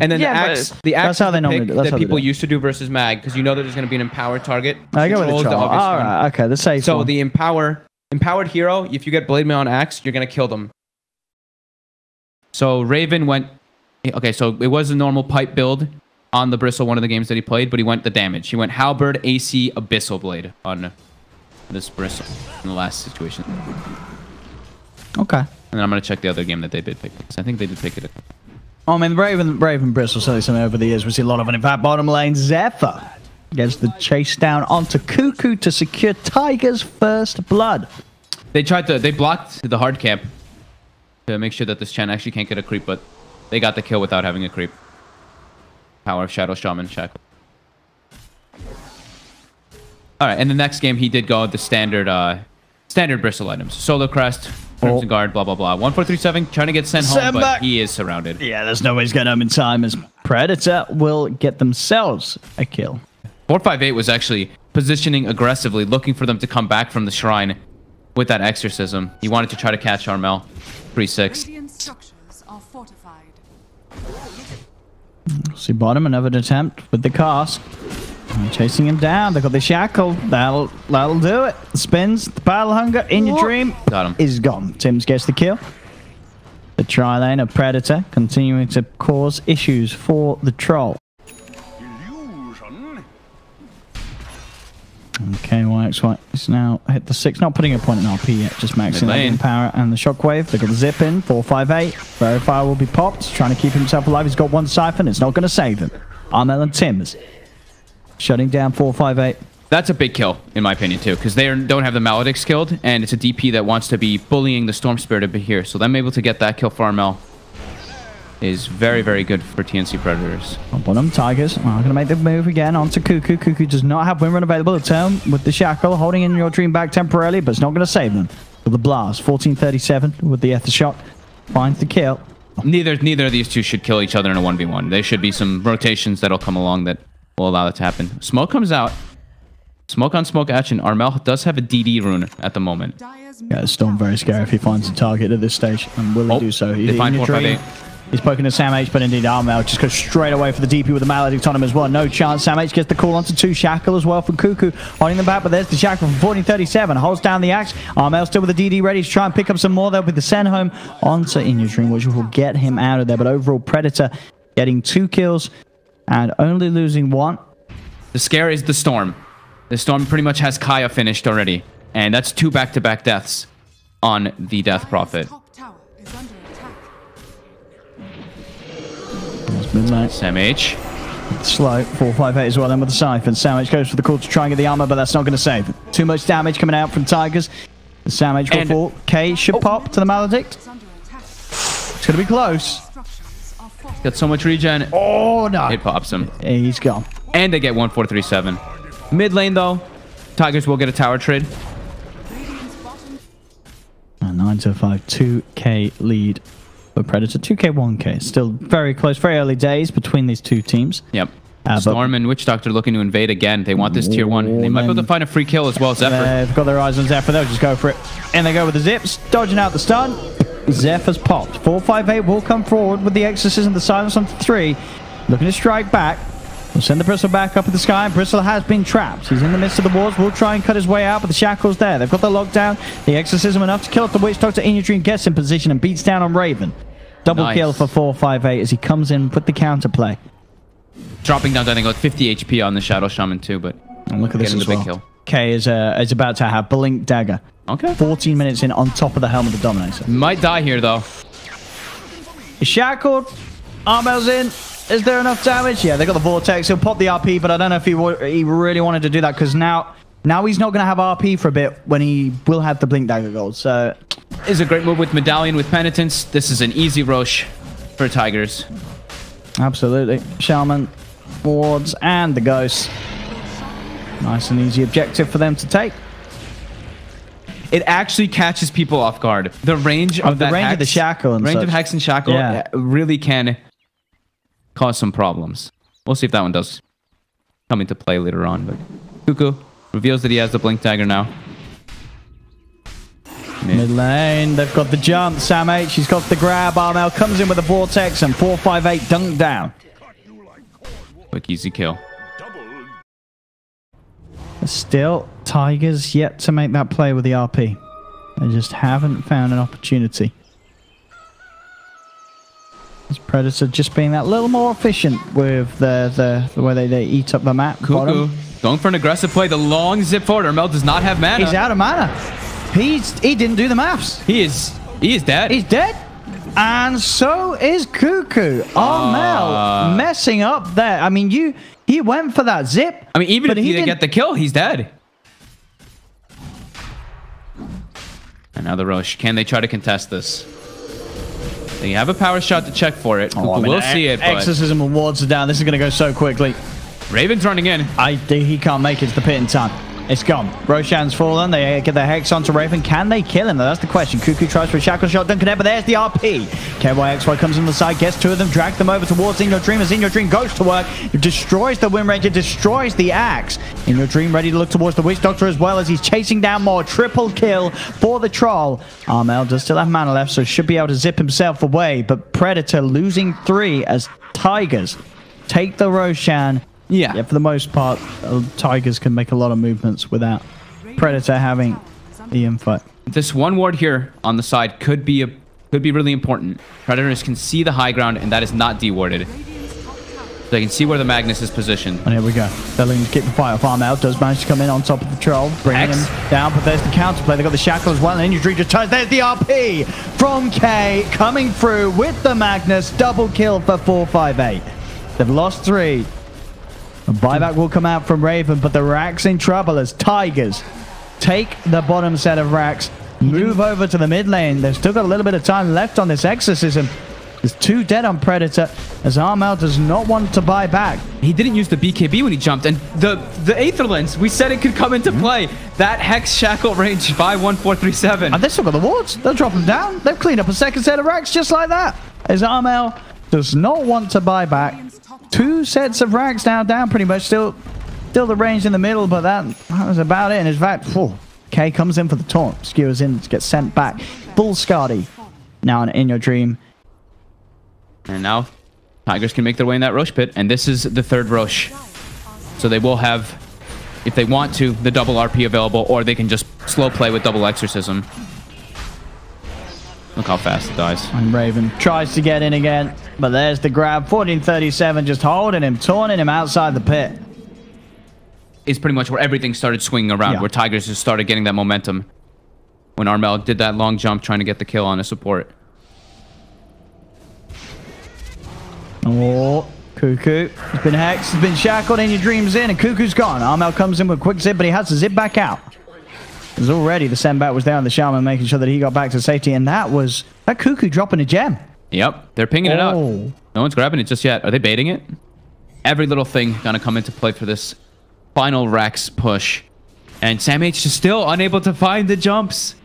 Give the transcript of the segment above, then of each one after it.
And then the axe that's how they normally do. That's that how people used to do versus mag, because you know that there's going to be an empowered target. I go with the troll. All right, okay, the safe So one. the empowered hero, if you get blade mail on axe, you're going to kill them. So Raven went... Okay, so it was a normal pipe build on the Bristle, one of the games that he played, but he went the damage. He went Halberd, AC, Abyssal Blade on this Bristle in the last situation. Okay. And then I'm going to check the other game that they did pick. I think they did pick it. I mean, Raven Bristle certainly something over the years. We see a lot of it. In fact, bottom lane, Xepher gets the chase down onto Kuku to secure Tiger's first blood. They blocked the hard camp to make sure that this Chen actually can't get a creep, but they got the kill without having a creep. Power of Shadow Shaman Shackle. Alright, and the next game he did go with the standard Bristle items. Solar Crest, Crimson Guard, blah, blah, blah. 1437 trying to get sent home, but he is surrounded. Yeah, there's no way he's getting home in time as Predator will get themselves a kill. 458 was actually positioning aggressively, looking for them to come back from the shrine with that exorcism. He wanted to try to catch Armel. 3-6. Structures are fortified. See bottom, another attempt with the cast. Chasing him down. They've got the shackle. That'll do it. Spins. The battle hunger in your dream got him. Is gone. Tim's gets the kill. The tri-lane of Predator continuing to cause issues for the troll. Okay, kYxY is now hit the 6. Not putting a point in RP yet, just maxing out the power and the shockwave. They've got the zip in, 458. Verifier will be popped, trying to keep himself alive. He's got one siphon, it's not going to save him. Armel and Tim's shutting down 458. That's a big kill, in my opinion, too, because they don't have the Maledicts killed, and it's a DP that wants to be bullying the Storm Spirit a bit here. So them able to get that kill for Armel is very, very good for TNC Predators. Bottom Tigers are going to make the move again onto Kuku. Kuku does not have win run available at turn with the shackle, holding inYourdreaM back temporarily, but it's not going to save them. With the blast, 1437 with the Ether Shock finds the kill. Neither of these two should kill each other in a 1v1. There should be some rotations that'll come along that will allow that to happen. Smoke comes out. Smoke on smoke action. Armel does have a DD rune at the moment. Yeah, it's Storm very scary if he finds a target at this stage, and will he do so? They find 458. He's poking at Sam H, but indeed Armel just goes straight away for the DP with the Maledict on him as well. No chance. Sam H gets the call onto 2 Shackle as well from Kuku. Holding them back, but there's the Shackle from 1437. Holds down the axe. Armel still with the DD ready to try and pick up some more there with the send home onto inYourdreaM, which will get him out of there. But overall, Predator getting 2 kills and only losing 1. The scare is the Storm. The Storm pretty much has Kaya finished already. And that's 2 back-to-back deaths on the Death Prophet. Sam H. Slow. 458 as well then with the Siphon. Sam H goes for the call to try and get the armor, but that's not going to save. Too much damage coming out from Tigers. The Sam H got 4K should pop to the Maledict. It's going to be close. Got so much regen. Oh, no. It pops him. He's gone. And they get 1437. Mid lane, though, Tigers will get a tower trade. 9-5, 2K lead for Predator. 2K, 1K. Still very close. Very early days between these two teams. Yep. Storm and Witch Doctor looking to invade again. They want this tier 1. They might be able to find a free kill as well. Xepher. They've got their eyes on Xepher. They'll just go for it. And they go with the zips. Dodging out the stun. Xepher's popped. 458 will come forward with the Exorcism, the silence on 3. Looking to strike back. We'll send the Bristle back up in the sky. Bristle has been trapped. He's in the midst of the walls. Will try and cut his way out, but the Shackle's there. They've got the lockdown. The Exorcism enough to kill off the Witch Doctor. inYourdreaM gets in position and beats down on Raven. Double kill for 458 as he comes in with the counterplay. Dropping down to, I think, like 50 HP on the Shadow Shaman too, but and look at this as well. Big kill. K is about to have Blink Dagger. Okay. 14 minutes in on top of the Helm of the Dominator. Might die here, though. He's shackled. Armel's in. Is there enough damage? Yeah, they got the Vortex. He'll pop the RP, but I don't know if he really wanted to do that because now he's not going to have RP for a bit when he will have the Blink Dagger gold. So, is a great move with Medallion with Penitence. This is an easy rush for Tigers. Absolutely. Shaman, Wards, and the Ghosts. Nice and easy objective for them to take. It actually catches people off guard. The range of the range of the Shackle and range of Hex and Shackle really can cause some problems. We'll see if that one does come into play later on. But Kuku reveals that he has the Blink Dagger now. Mid lane, they've got the jump. Sam H, he's got the grab. Armel comes in with a Vortex and 458 dunked down. Quick, easy kill. Still, Tigers yet to make that play with the RP. They just haven't found an opportunity. This Predator just being that little more efficient with the way they eat up the map. Kuku going for an aggressive play. The long zip forward. Armel does not have mana. He's out of mana. He didn't do the maths. He is dead. He's dead. And so is Kuku. Armel messing up there. I mean, he went for that zip. I mean, even if he didn't get the kill, he's dead. And now the Roche. Can they try to contest this? They have a power shot to check for it. Kuku will see it, but... Exorcism and wards are down. This is going to go so quickly. Raven's running in. He can't make it to the pit in time. It's gone. Roshan's fallen. They get the Hex onto Raven. Can they kill him? That's the question. Kuku tries for a shackle shot. Doesn't connect, but there's the RP. kYxY comes on the side, gets two of them, drags them over towards inYourdreaM as inYourdreaM goes to work. It destroys the Wind Ranger, destroys the Axe. inYourdreaM ready to look towards the Witch Doctor as well as he's chasing down more. Triple kill for the Troll. Armel does still have mana left, so should be able to zip himself away. But Predator losing 3 as Tigers take the Roshan. Yeah, for the most part, Tigers can make a lot of movements without Predator having the infight. This one ward here on the side could be really important. Predators can see the high ground, and that is not dewarded. So they can see where the Magnus is positioned. And here we go. They're looking to keep the fight off. Armel does manage to come in on top of the Troll, bringing him down, but there's the counterplay. They've got the shackle as well, and inYourdreaM just turns. There's the RP from K coming through with the Magnus. Double kill for 458. They've lost 3. A buyback will come out from Raven, but the Rack's in trouble as Tigers take the bottom set of Racks, move over to the mid lane. They've still got a little bit of time left on this Exorcism. There's 2 dead on Predator as Armel does not want to buy back. He didn't use the BKB when he jumped, and the Aether Lens, we said it could come into play. That Hex Shackle range 51437. And they still got the wards. They'll drop them down. They've cleaned up a second set of Racks just like that. As Armel does not want to buy back. 2 sets of Racks now down pretty much. Still the range in the middle, but that was about it. And in fact, K comes in for the taunt. Skewers in to get sent back. Full Scardy now on inYourdreaM. And now Tigers can make their way in that Roche pit. And this is the 3rd Roche. So they will have, if they want to, the double RP available, or they can just slow play with double Exorcism. Look how fast it dies. And Raven tries to get in again, but there's the grab. 1437 just holding him, taunting him outside the pit. It's pretty much where everything started swinging around, where Tigers just started getting that momentum. When Armel did that long jump trying to get the kill on a support. Oh, Kuku has been hexed, has been shackled, inYourdream's in, and Kuku's gone. Armel comes in with a quick zip, but he has to zip back out. Because already the send back was there on the Shaman, making sure that he got back to safety, and that Kuku dropping a gem. Yep, they're pinging it out. No one's grabbing it just yet. Are they baiting it? Every little thing gonna come into play for this final Rex push. And Sam H is still unable to find the jumps.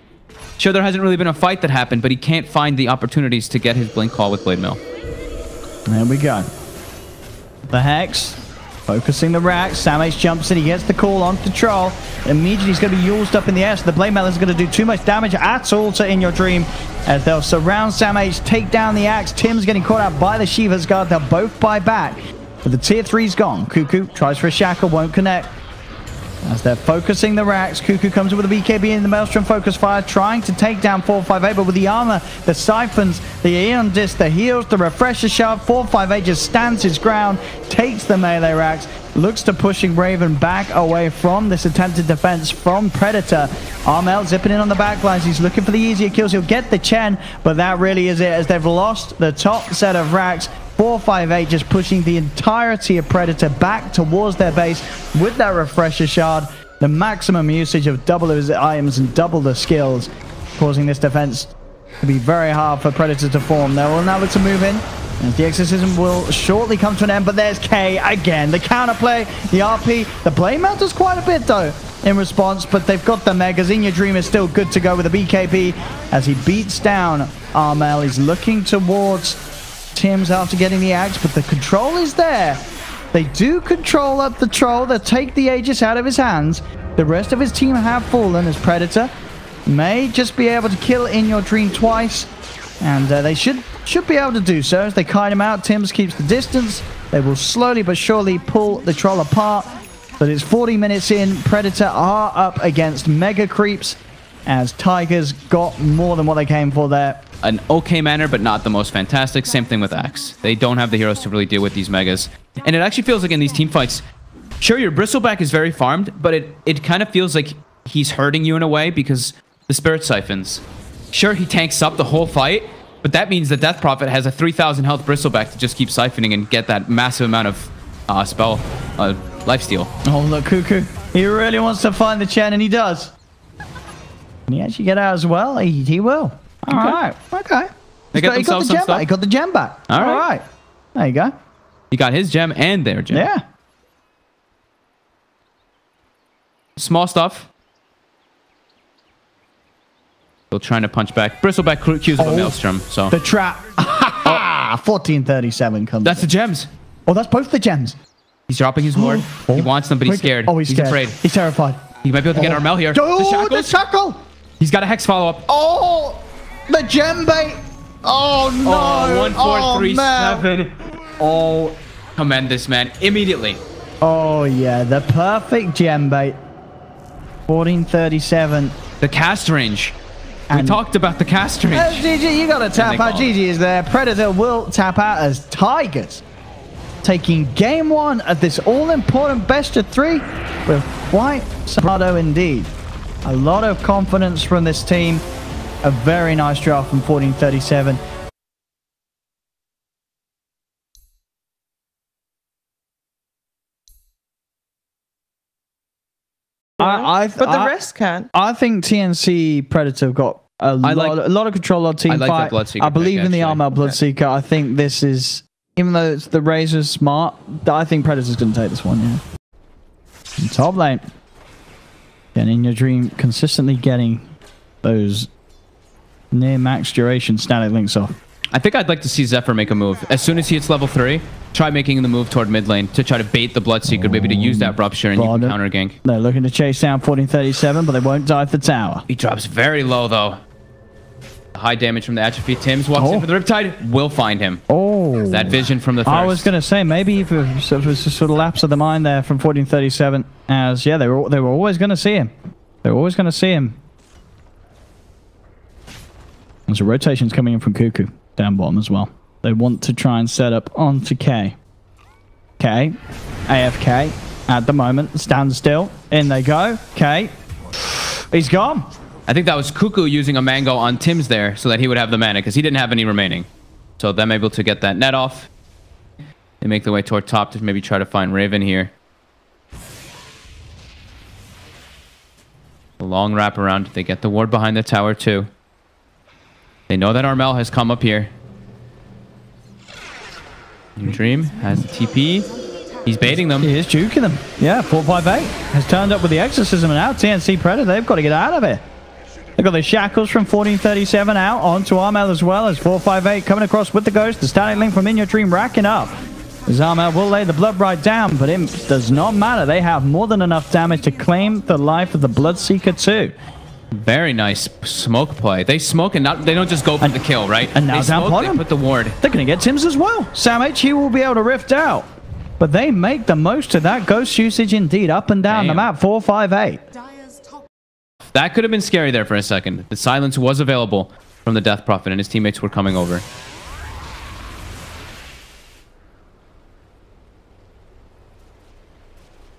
Sure, there hasn't really been a fight that happened, but he can't find the opportunities to get his blink call with Blade Mail. There we go. The Hex. Focusing the Rack. Sam H jumps in. He gets the call on the Troll. Immediately he's going to be used up in the air. So the Blade Mail isn't going to do too much damage at all to inYourdreaM. As they'll surround Sam H, take down the Axe. Tim's getting caught out by the Shiva's Guard. They'll both buy back. But the tier 3's gone. Kuku tries for a shackle. Won't connect. As they're focusing the Racks, Kuku comes in with a BKB in the Maelstrom Focus Fire, trying to take down 458, but with the armor, the siphons, the Aeon Disc, the heals, the Refresher Shard, 458 just stands his ground, takes the melee Racks, looks to pushing Raven back away from this attempted defense from Predator. Armel zipping in on the backlines. He's looking for the easier kills. He'll get the Chen, but that really is it, as they've lost the top set of Racks. 458 just pushing the entirety of Predator back towards their base with that Refresher Shard. The maximum usage of double his items and double the skills, causing this defense to be very hard for Predator to form. They will now look to move in, as the Exorcism will shortly come to an end, but there's K again. The counterplay, the RP, the Blade Mail does quite a bit though in response, but they've got the Megas. inYourdreaM is still good to go with the BKB as he beats down Armel. He's looking towards Tim's after getting the Axe, but the control is there. They do control up the Troll. They take the Aegis out of his hands. The rest of his team have fallen, as Predator may just be able to kill inYourdreaM twice, and they should be able to do so as they kite him out. Tim's keeps the distance. They will slowly but surely pull the troll apart. But it's 40 minutes in. Predator are up against Mega Creeps as Tigers got more than what they came for there. An okay manner, but not the most fantastic. Same thing with Axe. They don't have the heroes to really deal with these Megas. And it actually feels like in these team fights, sure, your Bristleback is very farmed, but it kind of feels like he's hurting you in a way because the Spirit Siphons. Sure, he tanks up the whole fight, but that means the Death Prophet has a 3,000 health Bristleback to just keep siphoning and get that massive amount of lifesteal. Oh, look, Kuku. He really wants to find the Chen, and he does. Can he actually get out as well? He will. All right. Okay. They got themselves some stuff. He got the gem back. All right. There you go. He got his gem and their gem. Yeah. Small stuff. Still trying to punch back. Bristleback cues of a Maelstrom. So the trap. 1437 comes. That's the gems. Oh, that's both the gems. He's dropping his ward. He wants them, but he's scared. Oh, he's scared. Afraid. He's terrified. He might be able to get Armel here. Oh, the shackle. He's got a Hex follow-up. Oh, the gem bait. Oh, no. 1437. Oh, commend this man immediately. Oh, yeah. The perfect gem bait. 1437. The cast range. We talked about the cast range. GG, you got to tap out. GG is there. Predator will tap out as Tigers taking game one of this all-important best of 3 with quite some bravado indeed. A lot of confidence from this team. A very nice draft from 1437. But the rest can't. I think TNC Predator have got a lot of control on team I like fight. that Bloodseeker I believe in the Armel actually. Bloodseeker. I think this is, even though it's the Razor's smart, I think Predator's going to take this one, yeah. In top lane. And inYourdreaM consistently getting those near max duration static links off. I think I'd like to see Xepher make a move. As soon as he hits level 3, try making the move toward mid lane to try to bait the Bloodseeker, maybe to use that rupture and you can counter gank. They're looking to chase down 1437, but they won't dive the tower. He drops very low though. High damage from the atrophy. Tims walks in for the Riptide. Will find him. Oh, that vision from the thirst. I was going to say maybe if it was a sort of lapse of the mind there from 1437, as yeah, they were always going to see him. They were always going to see him. There's a rotation's coming in from Kuku down bottom as well. They want to try and set up onto K. K, AFK at the moment, stand still. In they go. K, he's gone. I think that was Kuku using a mango on Tims there so that he would have the mana because he didn't have any remaining. So them able to get that net off. They make their way toward top to maybe try to find Raven here. A long wrap around. They get the ward behind the tower too. They know that Armel has come up here. inYourdreaM has the TP. He's baiting them. He is juking them. Yeah, 458 has turned up with the exorcism and now TNC Predator. They've got to get out of it. They've got the shackles from 1437 out onto Armel as well as 458 coming across with the ghost. The static link from inYourdreaM racking up. As Armel will lay the blood right down, but it does not matter. They have more than enough damage to claim the life of the Bloodseeker too. Very nice smoke play. They smoke and they don't just go for the kill, right? And now they down smoke, bottom. they put the ward. They're going to get Tims as well. Sam H, he will be able to rift out. But they make the most of that ghost usage indeed. Up and down the map, 458. That could have been scary there for a second. The silence was available from the Death Prophet and his teammates were coming over.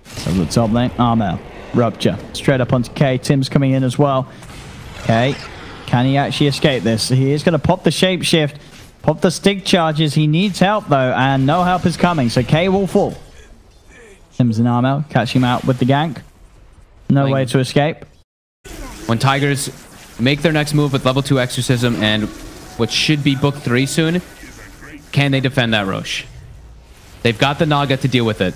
So the top lane, Armel. Rupture. Straight up onto K. Tim's coming in as well. K. Can he actually escape this? He is going to pop the shapeshift. Pop the stick charges. He needs help though, and no help is coming. So K will fall. Tims and Armel catch him out with the gank. No way to escape. When Tigers make their next move with level 2 Exorcism and what should be book 3 soon, can they defend that Roche? They've got the Naga to deal with it.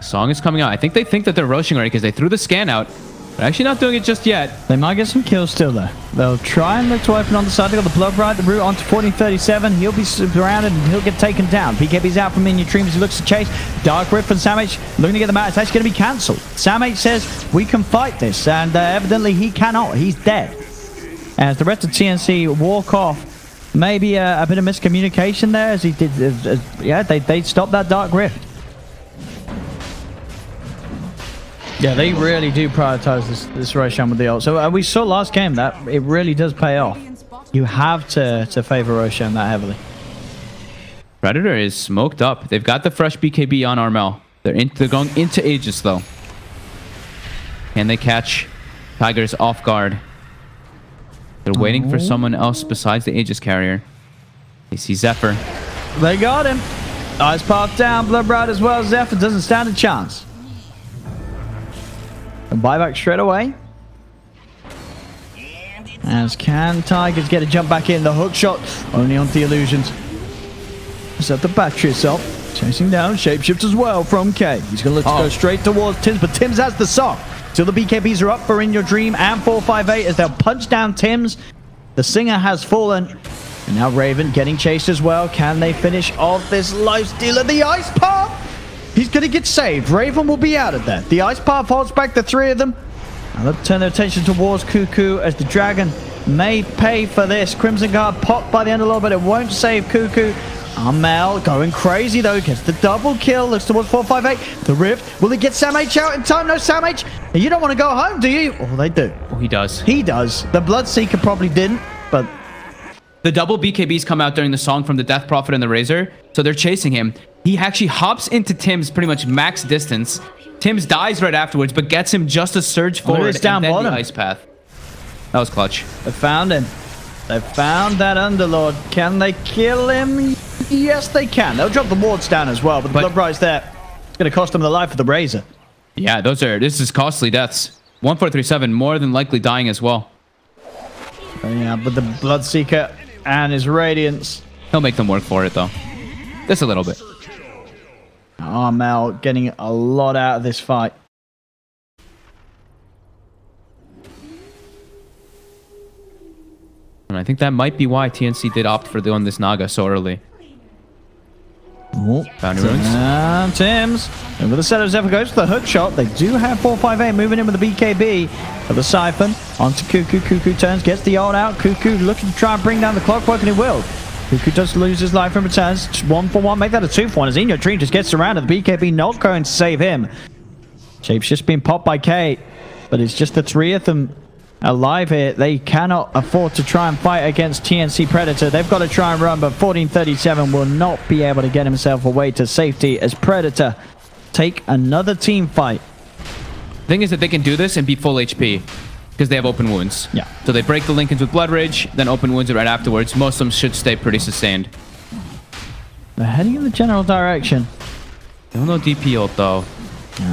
Song is coming out. I think they think that they're Roshing already because they threw the scan out. But actually not doing it just yet. They might get some kills still though. They'll try and look to open on the side. They got the blood right, the route onto 1437. He'll be surrounded and he'll get taken down. BKB's out from inYourdreaM as he looks to chase. Dark Rift from Sam H looking to get the match. It's actually going to be cancelled. Sam H says we can fight this, and evidently he cannot. He's dead. As the rest of TNC walk off maybe a bit of miscommunication there as he did. Yeah, they stopped that Dark Rift. Yeah, they really do prioritize this Roshan with the ult. So we saw last game that it really does pay off. You have to favor Roshan that heavily. Predator is smoked up. They've got the fresh BKB on Armel. They're going into Aegis though. Can they catch Tigers off guard? They're waiting for someone else besides the Aegis carrier. They see Xepher. They got him. Ice path down. Blood Bright as well. Xepher doesn't stand a chance. A buyback straight away. As can Tigers get a jump back in. The hook shot only on the illusions. Set the battery itself. Chasing down Shapeshift as well from K. He's going to look to go straight towards Tims, but Tims has the sock. Till the BKBs are up for inYourdreaM and 458 as they'll punch down Tims. The Singer has fallen. And now Raven getting chased as well. Can they finish off this lifestealer? The Ice Path! He's going to get saved. Raven will be out of there. The Ice Path holds back the three of them. And they'll turn their attention towards Kuku as the Dragon may pay for this. Crimson Guard popped by the Underlord, but it won't save Kuku. Armel going crazy though, gets the double kill, looks towards 458. The Rift, will he get Sam H out in time? No Sam H. You don't want to go home, do you? Oh, they do. Oh, he does. He does. The Bloodseeker probably didn't, but... The double BKBs come out during the song from the Death Prophet and the Razor, so they're chasing him. He actually hops into Tim's pretty much max distance. Tims dies right afterwards, but gets him just a surge forward down and then bottom. the Ice Path. That was clutch. They found him. They found that Underlord. Can they kill him? Yes, they can. They'll drop the wards down as well, but the Blood Bright's there. It's going to cost them the life of the Razor. Yeah, this is costly deaths. 1437 more than likely dying as well. Yeah, but the Bloodseeker and his Radiance. He'll make them work for it though. Just a little bit. Armel getting a lot out of this fight. And I think that might be why TNC did opt for on this Naga so early. Oh, Bounty runes. Tims. And with the set of Xepher goes for the hook shot. They do have 458 moving in with the BKB. For the Siphon. Onto Kuku. Kuku turns, gets the ult out. Kuku looking to try and bring down the clockwork, and he will. Kuku does lose his life and returns. 1-for-1. Make that a 2-for-1 as inYourdreaM just gets surrounded. The BKB not going to save him. Shape's just been popped by Kate. But it's just the three of them alive here. They cannot afford to try and fight against TNC Predator. They've got to try and run, but 1437 will not be able to get himself away to safety as Predator take another team fight. The thing is that they can do this and be full HP because they have open wounds. Yeah. So they break the Lincolns with Blood Rage, then open wounds it right afterwards. Most of them should stay pretty sustained. They're heading in the general direction. Still no DP ult though.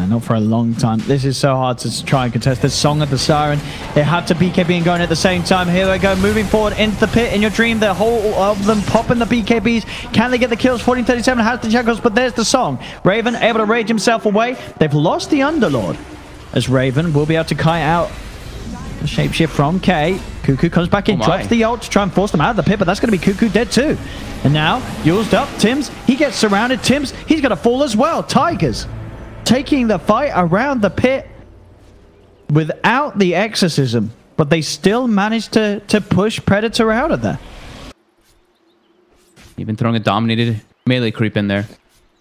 Not for a long time. This is so hard to try and contest this Song of the Siren. They have to BKB and going at the same time. Here they go, moving forward into the pit. inYourdreaM, the whole of them popping the BKBs. Can they get the kills? 1437 has the Jackals, but there's the Song. Raven able to rage himself away. They've lost the Underlord. As Raven will be able to kite out the shapeshift from K. Kuku comes back in, drops the ult to try and force them out of the pit, but that's going to be Kuku dead too. And now, used up, Tims, he gets surrounded. Tims, he's going to fall as well. Tigers taking the fight around the pit without the exorcism, but they still managed to push Predator out of there. Even throwing a dominated melee creep in there,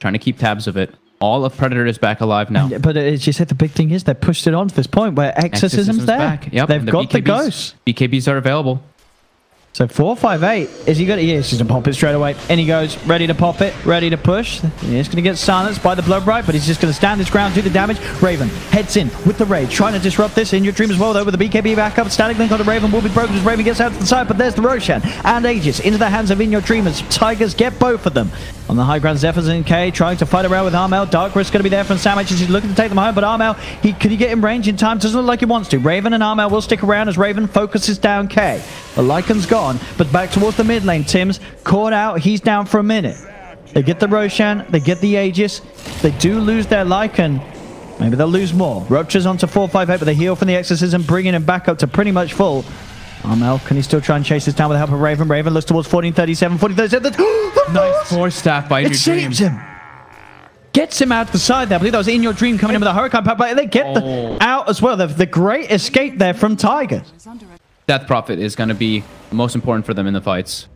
trying to keep tabs of it. All of Predator is back alive now. But as you said, the big thing is they pushed it on to this point where exorcism's there. Back. Yep, they've got the ghosts. BKBs are available. So 458, is he going to... Yes, he's going to pop it straight away. And he goes, ready to pop it, ready to push. He's going to get silenced by the Blood Bright, but he's just going to stand his ground, do the damage. Raven heads in with the Rage, trying to disrupt this. inYourdreaM as well, though, with the BKB back up. Static link on the Raven will be broken as Raven gets out to the side, but there's the Roshan and Aegis into the hands of inYourdreaM as Tigers get both of them. On the high ground, Xephers and K trying to fight around with Armel. Dark Risk going to be there from Sam H. He's looking to take them home, but Armel, could he get in range in time? Doesn't look like he wants to. Raven and Armel will stick around as Raven focuses down K. The Lycan's gone, but back towards the mid lane. Tims caught out. He's down for a minute. They get the Roshan. They get the Aegis. They do lose their Lycan. Maybe they'll lose more. Ruptures onto 458, but they heal from the exorcism, bringing him back up to pretty much full. Armel, can he still try and chase this down with the help of Raven? Raven looks towards 1437. 1437. Nice force staff by inYourdreaM. It saves him. Gets him out to the side there. I believe that was inYourdreaM coming in with a Hurricane Pop, but they get the out as well. The great escape there from Tigers. Death Prophet is going to be most important for them in the fights.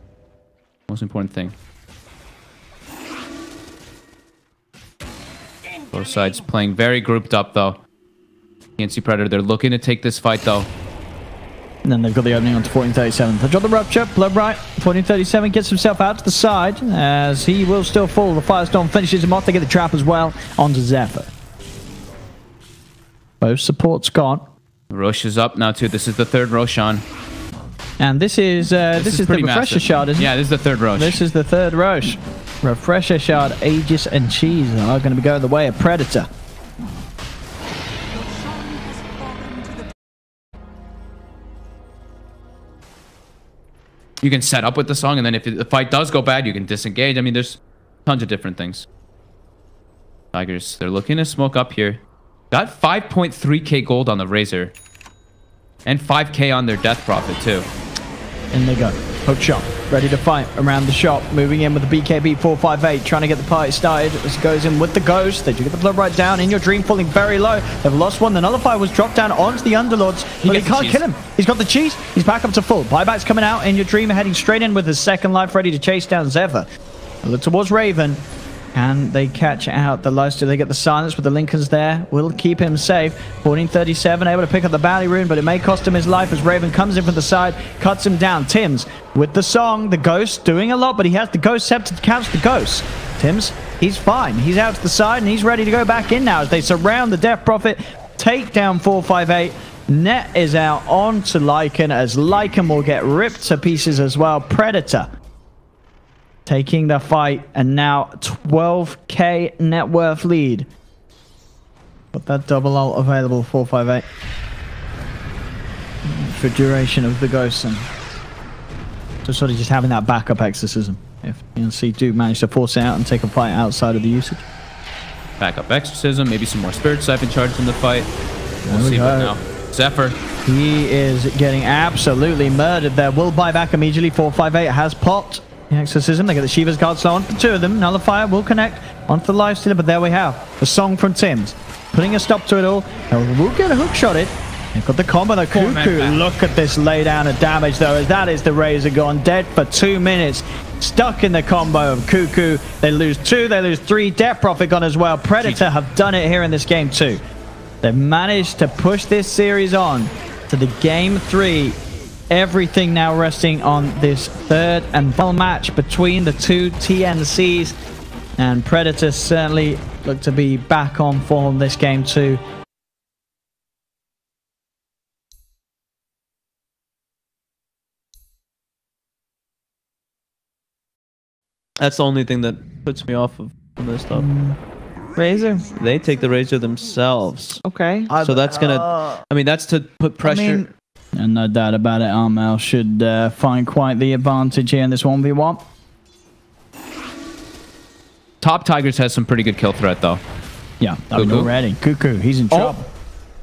Most important thing. Both sides playing very grouped up, though. TNC Predator, they're looking to take this fight, though. And then they've got the opening onto 1437. They drop the rupture. Blood right. 1437 gets himself out to the side as he will still fall. The Firestorm finishes him off. They get the trap as well onto Xepher. Both supports gone. Rosh is up now, too. This is the third Roshan. And this is the refresher massive. shard, isn't it? Yeah, this is the third Rosh. This is the third Rosh. Refresher shard, Aegis, and Cheese are going to be going the way of Predator. You can set up with the song, and then if the fight does go bad, you can disengage. I mean, there's tons of different things. Tigers, they're looking to smoke up here. Got 5.3k gold on the Razor. And 5k on their Death Prophet, too. In they go. Hook shot. Ready to fight around the shop. Moving in with the BKB 458. Trying to get the party started. As goes in with the Ghost. They do get the blood right down. inYourdreaM falling very low. They've lost one. The Nullifier was dropped down onto the Underlords. But he can't kill him. He's got the cheese. He's back up to full. Buyback's coming out. inYourdreaM heading straight in with his second life, ready to chase down Xepher. Look towards Raven. And they catch out the lifesteal. They get the silence with the Lincolns there. Will keep him safe. 1437 able to pick up the Bally Rune, but it may cost him his life as Raven comes in from the side, cuts him down. Tims with the song. The Ghost doing a lot, but he has the Ghost Scepter to catch the Ghost. Tims, he's fine. He's out to the side, and he's ready to go back in now as they surround the Death Prophet. Take down 458. Net is out onto Lycan as Lycan will get ripped to pieces as well. Predator taking the fight, and now 12k net worth lead. Got that double ult available, 458. For duration of the Ghost, and just sort of just having that backup exorcism if TNC do manage to force it out and take a fight outside of the usage. Backup exorcism, maybe some more Spirit Siphon charges in the fight. We'll see what now. Xepher. He is getting absolutely murdered there. Will buy back immediately. 458 has popped the exorcism. They get the Shiva's guard slow on for two of them. Nullifier will connect onto the lifestealer, but there we have the song from Tims, putting a stop to it all. We'll get a hook shot it. They've got the combo, the Kuku. Look at this laydown of damage, though, as that is the Razor gone dead for 2 minutes. Stuck in the combo of Kuku. They lose 2, they lose 3. Death Prophet gone as well. Predator have done it here in this game too. They've managed to push this series on to the game 3. Everything now resting on this third and final match between the two TNCs. And Predator certainly look to be back on form this game too. That's the only thing that puts me off of this stuff. Razor. They take the Razor themselves. Okay. So that's gonna... I mean, that's to put pressure... And no doubt about it, Armel should find quite the advantage here in this 1v1. Top Tigers has some pretty good kill threat, though. Yeah, already. Kuku, he's in trouble.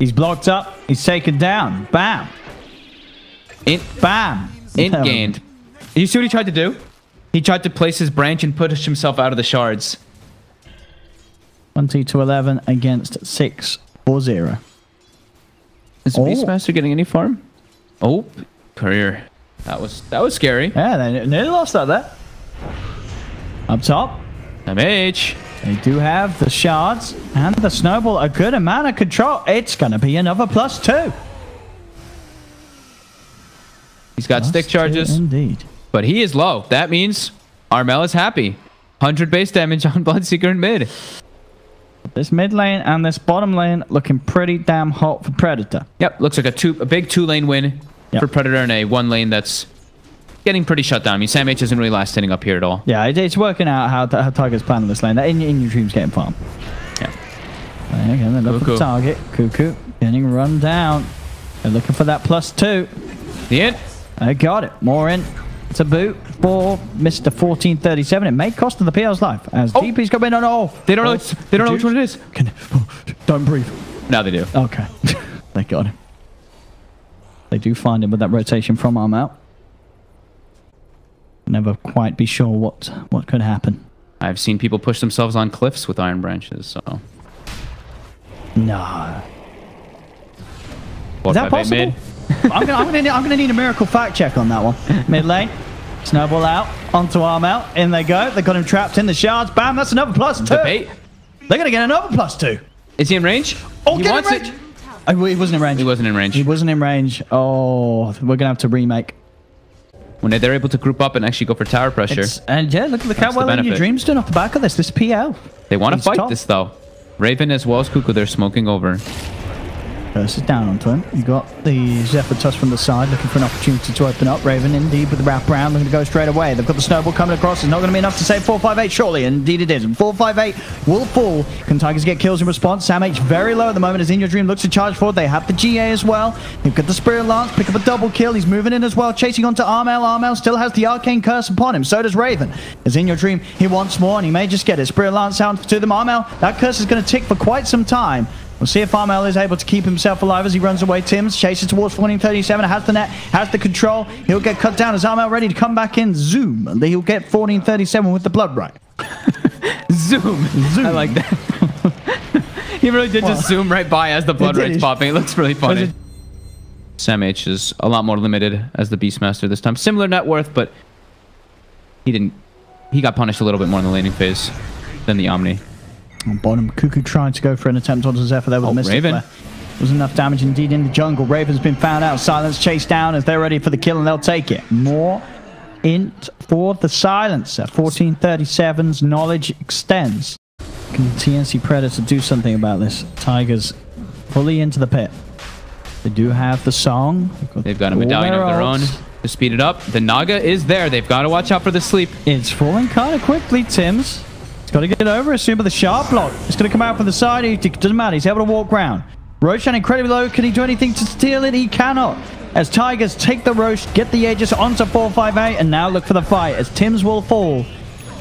He's blocked up. He's taken down. Bam. Bam. Int gained. You see what he tried to do? He tried to place his branch and push himself out of the shards. 20 to 11 against 6 or 0. Is Beastmaster getting any farm? Oh, career. That was scary. Yeah, they nearly lost that there. Up top. MH. They do have the shards and the snowball. A good amount of control. It's going to be another +2. He's got stick charges. Indeed. But he is low. That means Armel is happy. 100 base damage on Bloodseeker in mid. This mid lane and this bottom lane looking pretty damn hot for Predator. Yep, looks like a big 2-lane win for Predator and a 1-lane that's getting pretty shut down. I mean, Sam H isn't really last hitting up here at all. Yeah, it's working out how Tigers plan on this lane. inYourdreaM's getting farm. Yeah. Again, they look for the target. Kuku getting run down. They're looking for that +2. The int. They got it. More in. It's a boot for Mr. 1437. It may cost them the PL's life as DP's coming on. They don't know. They don't know which one it is. Don't breathe. Now they do. Okay. They got him. They do find him with that rotation from Armel. Never quite be sure what could happen. I've seen people push themselves on cliffs with iron branches, so. No. Is that possible? Mid. I'm gonna need a miracle fact check on that one. Mid lane. Snowball out onto Armel. In they go. They got him trapped in the shards. Bam, that's another +2. The bait. They're going to get another +2. Is he in range? Oh, he get wants in range. it. Oh, he wasn't in range. He wasn't in range. He wasn't in range. Oh, we're going to have to remake. When they're able to group up and actually go for tower pressure. And yeah, look how well inYourdreaM's doing off the back of this. This PL. They want to fight this, though. Raven as well as Kuku, they're smoking over. Curse is down onto him. You got the Xepher touch from the side, looking for an opportunity to open up. Raven indeed with the wrap around, looking to go straight away. They've got the snowball coming across. It's not going to be enough to save 458, surely. Indeed it is. And 458 will fall. Can Tigers get kills in response? SamH very low at the moment as inYourdreaM looks to charge forward. They have the GA as well. They've got the Spirit Lance, pick up a double kill. He's moving in as well, chasing onto Armel. Armel still has the Arcane Curse upon him. So does Raven. As inYourdreaM, he wants more, and he may just get it. Spirit Lance out to them. Armel, that curse is going to tick for quite some time. We'll see if Armel is able to keep himself alive as he runs away. Tims chases towards 1437, has the net, has the control. He'll get cut down as Armel ready to come back in. Zoom. And he'll get 1437 with the blood right. Zoom. I like that. He really did just zoom right by as the blood right's popping. It looks really funny. SamH is a lot more limited as the Beastmaster this time. Similar net worth, but he got punished a little bit more in the laning phase than the Omni. On bottom, Kuku trying to go for an attempt onto Xepher there with a Mystic Raven. Flare. Was enough damage indeed in the jungle. Raven's been found out. Silence chased down as they're ready for the kill, and they'll take it. More int for the Silencer. 1437's knowledge extends. Can the TNC Predator do something about this? Tigers fully into the pit. They do have the song. They've got a medallion of their own to speed it up. The Naga is there. They've got to watch out for the sleep. It's falling kind of quickly, Tims. Got to get over as soon, but the sharp block is going to come out from the side. It doesn't matter. He's able to walk round. Roshan incredibly low. Can he do anything to steal it? He cannot. As Tigers take the Roche, get the Aegis onto 458, and now look for the fight as Tims will fall.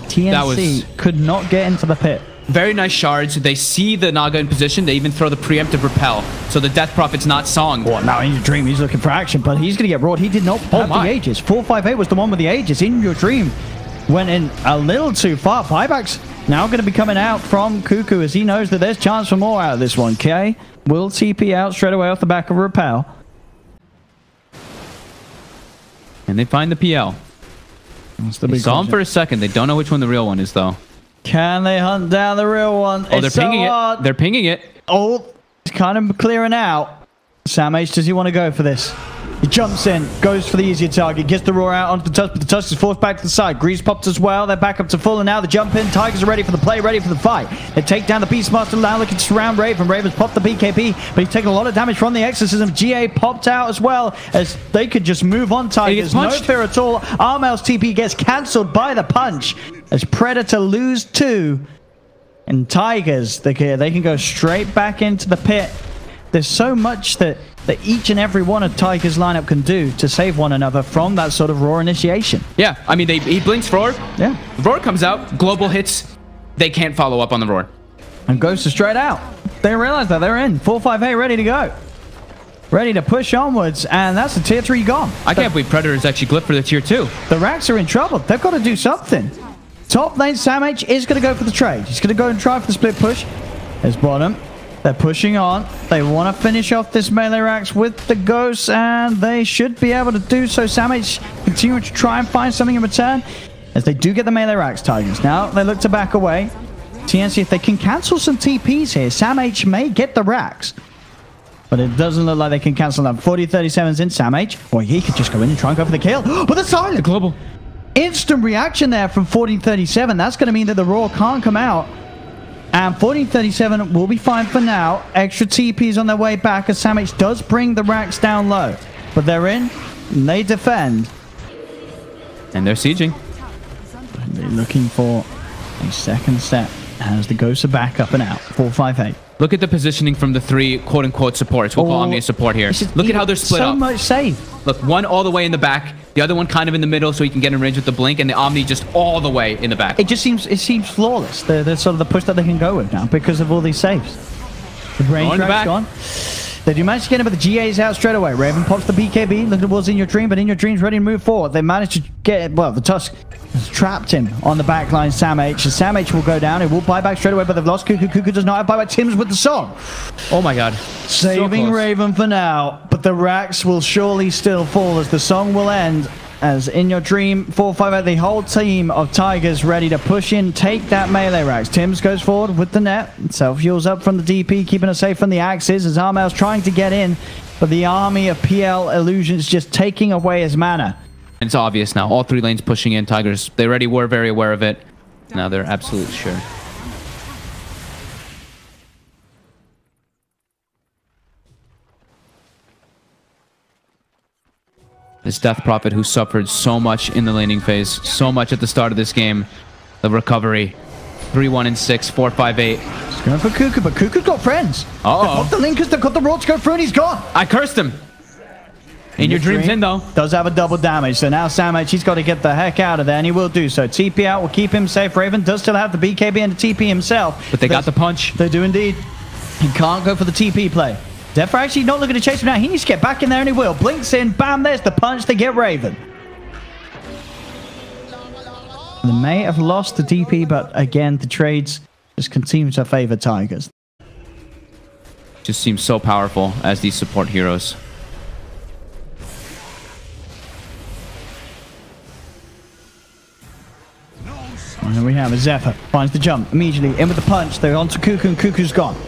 TNC could not get into the pit. Very nice shards. They see the Naga in position. They even throw the preemptive repel. So the Death Prophet's not songed. Well, now inYourdreaM, he's looking for action, but he's going to get roared. He did not have the Aegis. 458 was the one with the Aegis. inYourdreaM went in a little too far. Buybacks now going to be coming out from Kuku as he knows that there's chance for more out of this one. K will TP out straight away off the back of a repel. And they find the PL. They saw him for a second. They don't know which one the real one is, though. Can they hunt down the real one? Oh, they're pinging it. They're pinging it. Oh, it's kind of clearing out. SamH, does he want to go for this? He jumps in, goes for the easier target, gets the roar out onto the touch, but the touch is forced back to the side. Grease popped as well. They're back up to full, and now the jump in. Tigers are ready for the play, ready for the fight. They take down the Beastmaster, now looking to surround Raven. Raven's popped the BKB, but he's taken a lot of damage from the Exorcism. GA popped out as well, as they could just move on Tigers. No fear at all. Armel's TP gets cancelled by the punch, as Predator lose 2. And Tigers, they can go straight back into the pit. There's so much that each and every one of Tigers' lineup can do to save one another from that sort of Roar initiation. Yeah, I mean, he blinks Roar. Yeah. Roar comes out, global hits. They can't follow up on the Roar. And goes to straight out. They realize that they're in. 458 ready to go. Ready to push onwards, and that's the tier 3 gone. I can't believe Predator is actually glyphed for the tier 2. The Racks are in trouble. They've got to do something. Top lane, SamH is going to go for the trade. He's going to go and try for the split push. There's bottom. They're pushing on. They want to finish off this melee racks with the ghosts, and they should be able to do so. SamH continuing to try and find something in return as they do get the melee racks, Tigers. Now they look to back away. TNC, if they can cancel some TPs here, SamH may get the racks. But it doesn't look like they can cancel them. 40-37's in SamH. Boy, he could just go in and try and go for the kill. But the silence! The global. Instant reaction there from 40-37. That's going to mean that the Roar can't come out. And 1437 will be fine for now. Extra TPs on their way back as SamH does bring the racks down low. But they're in, and they defend. And they're sieging. They're looking for a second set as the ghosts are back up and out. 458. Look at the positioning from the 3 quote-unquote supports. We'll call Omni support here. Look at how they're split up. So much save. Look, one all the way in the back, the other one kind of in the middle so he can get in range with the blink, and the Omni just all the way in the back. It seems flawless. They're sort of the push that they can go with now because of all these saves. The range track's gone. They do manage to get him, but the GA's out straight away. Raven pops the BKB, looking towards inYourdreaM, but inYourdream's ready to move forward. They managed to get, well, the Tusk has trapped him on the back line, SamH. And SamH will go down. It will buy back straight away, but they've lost Kuku. Kuku does not have buyback. Tims with the song. Oh my god. Saving Raven for now, but the racks will surely still fall as the song will end. as inYourdreaM 458, the whole team of Tigers ready to push in, take that melee racks. Tims goes forward with the net. Self-fuels up from the DP, keeping us safe from the axes as Armel's trying to get in, but the army of PL Illusions just taking away his mana. It's obvious now. All 3 lanes pushing in. Tigers, they already were very aware of it. Now they're absolutely sure. This Death Prophet who suffered so much in the laning phase, so much at the start of this game. The recovery. 3-1 and 6, 4-5-8. He's going for Kuku, but Kuku's got friends. Uh-oh. They've got the Linkers, they've got the Rod to go through, and he's gone. I cursed him. inYourdreaM's in, though. Does have a double damage, so now Samage, he's got to get the heck out of there, and he will do so. TP out will keep him safe. Raven does still have the BKB and the TP himself. But they got the punch. They do indeed. He can't go for the TP play. Xepher actually not looking to chase him now. He needs to get back in there, and he will. Blinks in, bam, there's the punch to get Raven. They may have lost the DP, but again, the trades just continue to favor Tigers. Just seems so powerful as these support heroes. And then we have a Xepher. Finds the jump immediately. In with the punch. They're onto Kuku, and Kuku's gone.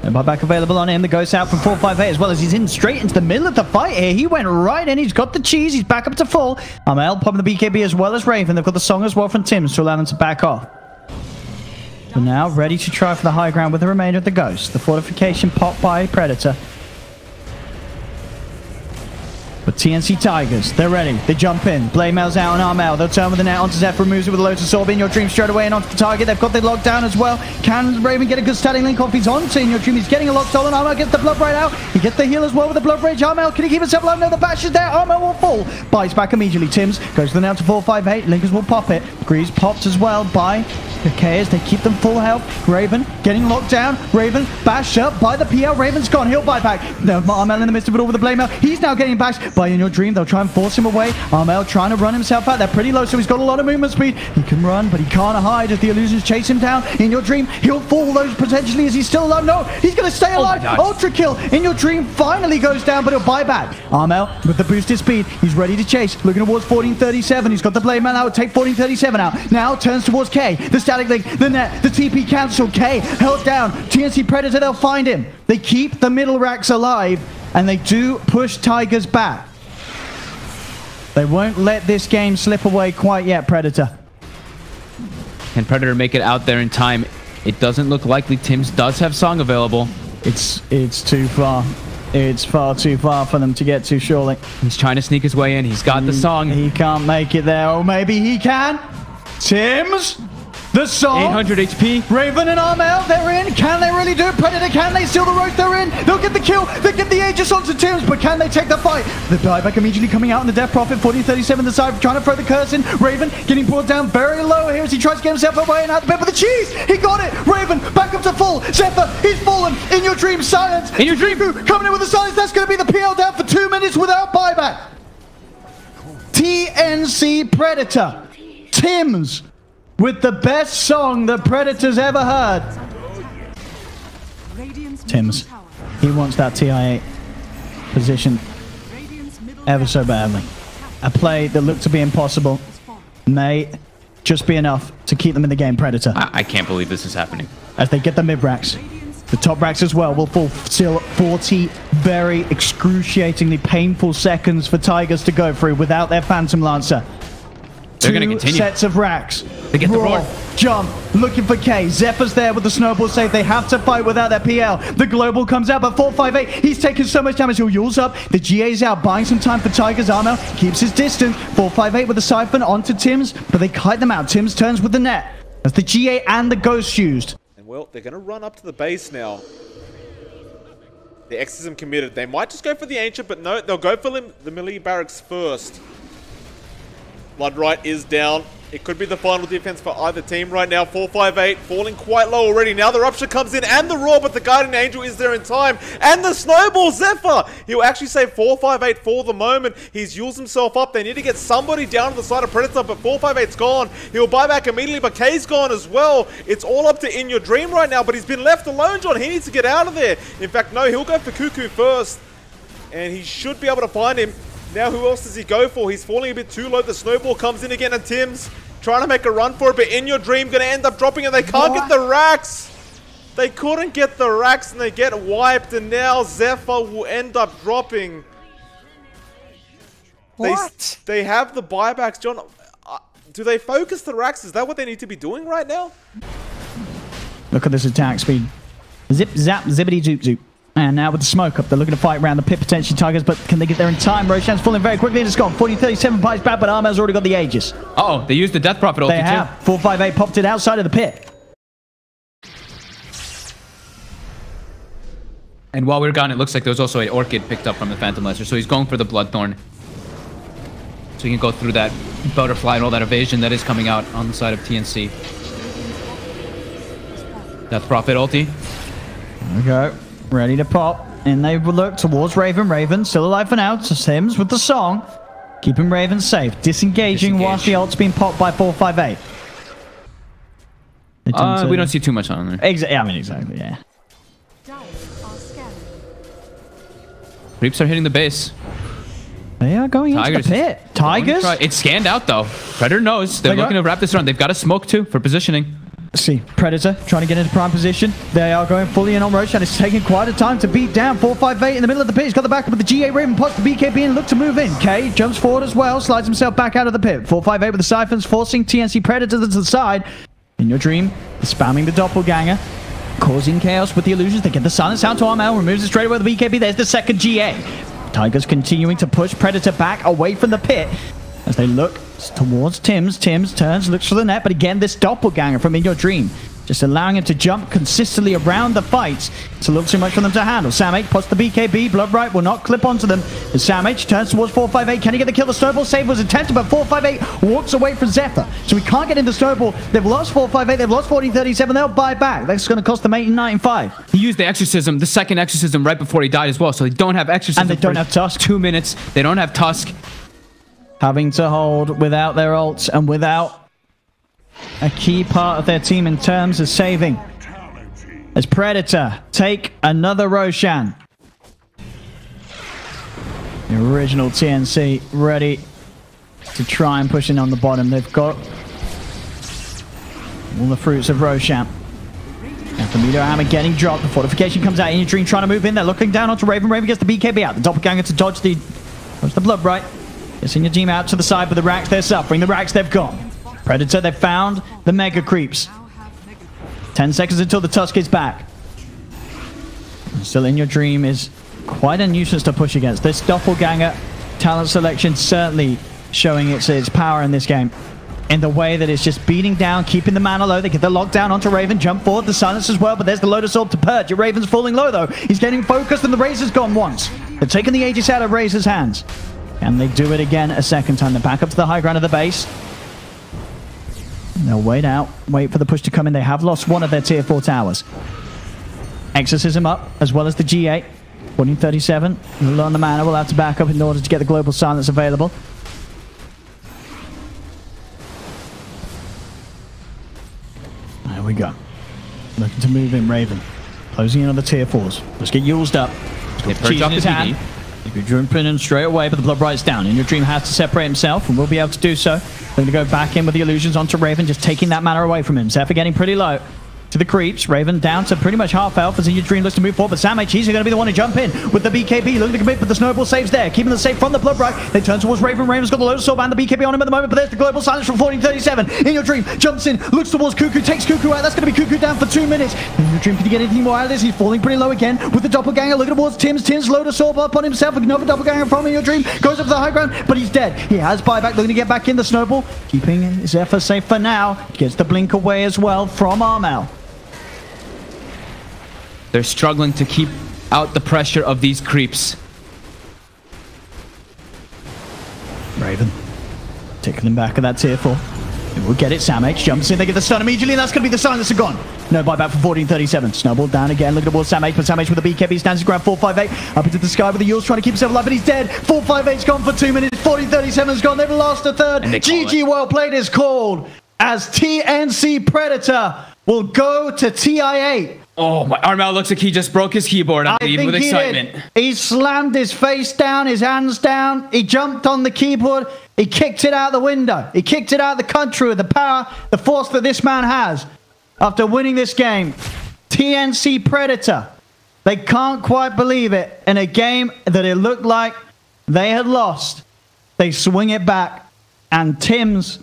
No buyback available on him. The ghost out from 458 as well as he's in straight into the middle of the fight here. He went right in. He's got the cheese. He's back up to full. Armel popping the BKB as well as Raven. They've got the song as well from Tims to allow them to back off. But now ready to try for the high ground with the remainder of the ghost. The fortification popped by Predator. But TNC Tigers, they're ready. They jump in. Blade mails out on Armel. They'll turn with the net onto Xepher, removes it with a Lotus Orb. inYourdreaM straight away and onto the target. They've got the lockdown as well. Can Raven get a good static link off? He's onto inYourdreaM. He's getting a lock stolen. Armel gets the blood right out. He gets the heal as well with the blood rage. Armel, can he keep himself alive? No, the bash is there. Armel will fall. Buys back immediately. Tims goes to the now to 458. Linkers will pop it. Greaves popped as well by the Chaos. They keep them full health. Raven getting locked down. Raven bashed up by the PL. Raven's gone. He'll buy back. No, Armel in the midst of it all with the blade mail. He's now getting bashed by inYourdreaM. They'll try and force him away. Armel trying to run himself out. They're pretty low, so he's got a lot of movement speed. He can run, but he can't hide as the illusions chase him down. inYourdreaM, he'll fall those potentially as he's still alive. No, he's going to stay alive. Ultra kill. inYourdreaM finally goes down, but he'll buy back. Armel with the boosted speed. He's ready to chase. Looking towards 1437. He's got the blade man out. Take 1437 out. Now turns towards K. The static link, the net, the TP cancel. K held down. TNC Predator, they'll find him. They keep the middle racks alive, and they do push Tigers back. They won't let this game slip away quite yet, Predator. Can Predator make it out there in time? It doesn't look likely. Tims does have song available. It's too far. It's far too far for them to get to, surely. He's trying to sneak his way in. He's got the song. He can't make it there. Or maybe he can. Tims, the song. 800 HP. Raven and Armel, they're in. Can they really do it? Predator, can they steal the roast? They're in. They'll get the kill. They get the Aegis onto Tims, but can they take the fight? The buyback immediately coming out on the Death Prophet. 1437 the side, trying to throw the curse in. Raven getting pulled down very low here as he tries to get himself away and out the bed with the cheese. He got it. Raven back up to full. Xepher, he's fallen. inYourdreaM silence. inYourdreaM coming in with the silence. That's going to be the PL down for 2 minutes without buyback. TNC Predator. Tims with the best song the Predator's ever heard. Tims, he wants that TI8 position ever so badly. A play that looked to be impossible may just be enough to keep them in the game, Predator. I can't believe this is happening. As they get the mid racks. The top racks as well will fall still 40 very excruciatingly painful seconds for Tigers to go through without their Phantom Lancer. They're going to continue. 2 sets of racks. They get the roar. Jump. Looking for K. Xepher's there with the snowball save. They have to fight without their PL. The global comes out, but 458. He's taking so much damage. He'll Yule's up. The GA's out, buying some time for Tigers. Armel keeps his distance. 458 with the siphon onto Tims, but they kite them out. Tims turns with the net. That's the GA and the Ghost used. And well, they're going to run up to the base now. The Exorcism committed. They might just go for the Ancient, but no, they'll go for the melee barracks first. Bloodright is down. It could be the final defense for either team right now. 458 falling quite low already. Now the Rupture comes in and the Roar, but the Guardian Angel is there in time. And the Snowball Xepher! He'll actually save 458 for the moment. He's used himself up. They need to get somebody down to the side of Predator, but 458's gone. He'll buy back immediately, but K's gone as well. It's all up to inYourdreaM right now, but he's been left alone, John. He needs to get out of there. In fact, no, he'll go for Kuku first. And he should be able to find him. Now who else does he go for? He's falling a bit too low. The snowball comes in again, and Tim's trying to make a run for it, but inYourdreaM going to end up dropping, and they can't get the racks. They couldn't get the racks, and they get wiped, and now Xepher will end up dropping. What? They have the buybacks, John. Do they focus the racks? Is that what they need to be doing right now? Look at this attack speed. Zip, zap, zippity, zoop, zoop. And now with the smoke up, they're looking to fight around the pit, potentially Tigers, but can they get there in time? Roshan's falling very quickly, and it's gone. 40-37 bites back, but Armel's already got the Aegis. Oh, they used the Death Prophet ulti They have. 458 popped it outside of the pit. And while we were gone, it looks like there was also an Orchid picked up from the Phantom Lesser, so he's going for the Bloodthorn. So he can go through that butterfly and all that evasion that is coming out on the side of TNC. Death Prophet ulti. There we go. Ready to pop. And they will look towards Raven. Raven still alive for now. So Sims with the song. Keeping Raven safe. Disengaging whilst the ult's being popped by 458. We don't see too much on there. I mean, exactly, yeah. Creeps are hitting the base. They are going into the pit. Tigers? It's scanned out, though. Predator knows. They're looking to wrap this around. They've got a smoke, too, for positioning. Let's see. Predator trying to get into prime position. They are going fully in on Roshan. It's taking quite a time to beat down. 458 in the middle of the pit. He's got the backup with the GA Raven. Pots the BKB and look to move in. K jumps forward as well. Slides himself back out of the pit. 458 with the siphons, forcing TNC Predator to the side. inYourdreaM is spamming the doppelganger, causing chaos with the illusions. They get the silence out to Armel. Removes it straight away with the BKB. There's the second GA. Tigers continuing to push Predator back away from the pit as they look towards Tim's. Tim's turns, looks for the net, but again, this doppelganger from inYourdreaM just allowing him to jump consistently around the fights. It's a little too much for them to handle. SamH puts the BKB. Bloodbright will not clip onto them. As SamH turns towards 458. Can he get the kill? The snowball save was attempted, but 458 walks away from Xepher. So we can't get in the snowball. They've lost 458. They've lost 40-37. They'll buy back. That's going to cost them 18-95. He used the exorcism, the second exorcism, right before he died as well. So they don't have exorcism. And they don't have Tusk. 2 minutes. They don't have Tusk. Having to hold without their ults and without a key part of their team in terms of saving. As Predator take another Roshan. The original TNC ready to try and push in on the bottom. They've got all the fruits of Roshan. And the meter hammer getting dropped. The fortification comes out. inYourdreaM trying to move in. They're looking down onto Raven. Raven gets the BKB out. The doppelganger to dodge the Bloodbright. Gets inYourdreaM out to the side, but the racks they're suffering. The racks they've got. Predator, they've found the mega creeps. 10 seconds until the Tusk is back. Still, inYourdreaM is quite a nuisance to push against. This doppelganger talent selection certainly showing its power in this game. In the way that it's just beating down, keeping the mana low. They get the lockdown onto Raven, jump forward, the silence as well, but there's the Lotus Orb to purge. Raven's falling low though. He's getting focused and the Razor's gone once. They're taking the Aegis out of Razor's hands. And they do it again a second time. They're back up to the high ground of the base. They'll wait out, wait for the push to come in. They have lost one of their tier 4 towers. Exorcism up, as well as the G8. 1437. Low on the mana, will have to back up in order to get the global silence available. There we go. Looking to move in, Raven. Closing in on the tier 4s. Let's get used up. They purge off his hand. inYourdreaM in straight away, but the Bloodbright's down. inYourdreaM has to separate himself, and will be able to do so. They're going to go back in with the illusions onto Raven, just taking that mana away from him. Xepher getting pretty low to the creeps. Raven down to pretty much half health as inYourdreaM looks to move forward, but SamH, he's going to be the one to jump in with the BKB, looking to commit, but the snowball saves there, keeping the save from the Bloodbright. They turn towards Raven. Raven's got the Lotus Orb and the BKB on him at the moment, but there's the global silence from 1437. inYourdreaM jumps in, looks towards Kuku, takes Kuku out. That's going to be Kuku down for 2 minutes. inYourdreaM, can he get anything more out of this? He's falling pretty low again with the doppelganger, looking towards Tim's. Tim's Lotus Orb up on himself. Another doppelganger from inYourdreaM, goes up to the high ground, but he's dead. He has buyback, looking to get back in the snowball, keeping Xepher safe for now. Gets the blink away as well from Armel. They're struggling to keep out the pressure of these creeps. Raven tickling back at that tier 4. We'll get it. SamH jumps in. They get the stun immediately, and that's going to be the silence are gone. No buyback for 1437. Snowball down again. Looking towards SamH, but SamH with the BKB stands his ground. 458 up into the sky with the Yules trying to keep himself alive, but he's dead. 458's gone for 2 minutes. 1437's gone. They've lost a third. GG well played is called as TNC Predator will go to TI8. Oh my! Armel looks like he just broke his keyboard. I believe with excitement. He slammed his face down, his hands down. He jumped on the keyboard. He kicked it out the window. He kicked it out the country with the power, the force that this man has. After winning this game, TNC Predator. They can't quite believe it. In a game that it looked like they had lost, they swing it back. And Tim's,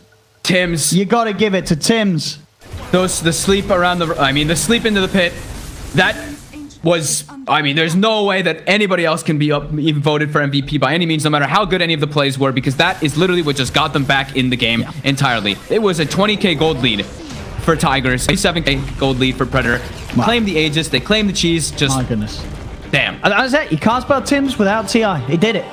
you got to give it to Tim's. The sleep around the sleep into the pit, that was, there's no way that anybody else can be even voted for MVP by any means, no matter how good any of the plays were, because that is literally what just got them back in the game entirely. It was a 20k gold lead for Tigers, a 7k gold lead for Predator. Wow. Claim the Aegis, they claim the cheese, just... My goodness. Damn. That's it. You can't spell Tim's without TI. He did it.